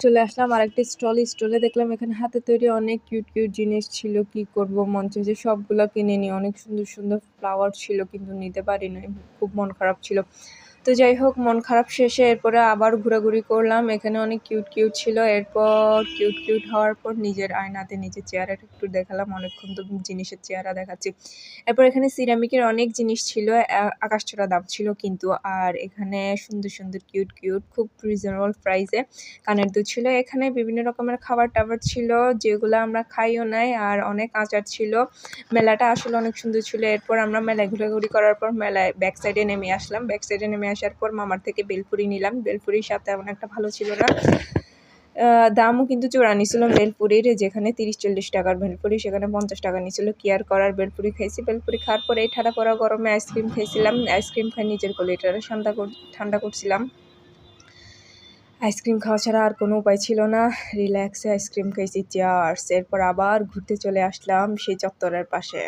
চলে আসলাম আরেকটা স্টলে দেখলাম এখানে হাতে তৈরি অনেক কিউট জিনিস ছিল। কি করব, মন চাইছে সবগুলা কিনে নিই। অনেক সুন্দর ফ্লাওয়ার ছিল কিন্তু নিতে পারি নাই, খুব মন খারাপ ছিল। তো যাই হোক, মন খারাপ শেষে এরপরে আবার ঘোরাঘুরি করলাম। এখানে অনেক কিউট ছিল। এরপর কিউট হওয়ার পর নিজের আয়নাতে নিজের চেহারাটা একটু দেখালাম। অনেকক্ষণ তো জিনিসের চেহারা দেখাচ্ছি। এরপর এখানে সিরামিকের অনেক জিনিস ছিল, আকাশছোঁয়া দাম ছিল কিন্তু। আর এখানে সুন্দর কিউট খুব রিজনেবল প্রাইসে কানের দুল ছিল। এখানে বিভিন্ন রকমের খাবার টাবার ছিল যেগুলো আমরা খাইও নাই, আর অনেক আচার ছিল। মেলাটা আসলে অনেক সুন্দর ছিল। এরপর আমরা মেলায় ঘোরাঘুরি করার পর মেলায় ব্যাক সাইডে নেমে আসলাম। ব্যাক সাইডে নেমে আসার পর মামার থেকে বেলপুরি নিলাম। বেলপুরির সাথে এমন একটা ভালো ছিল না, দামও কিন্তু চূড়া নিছিল বেলপুরির। যেখানে 30-40 টাকার বেলপুরি সেখানে 50 টাকা নিছিল। কি আর করার, বেলপুরি খাইছি। বেলপুরি খাওয়ার পরে এই ঠান্ডা পড়া গরমে আইসক্রিম খাইছিলাম। আইসক্রিম খাই নিজের কলিটারে ঠান্ডা করছিলাম। আইসক্রিম খাওয়া ছাড়া আর কোনো উপায় ছিল না। রিল্যাক্সে আইসক্রিম খাইছি। চিয়ার্স। এরপর আবার ঘুরতে চলে আসলাম সেই চত্বরের পাশে।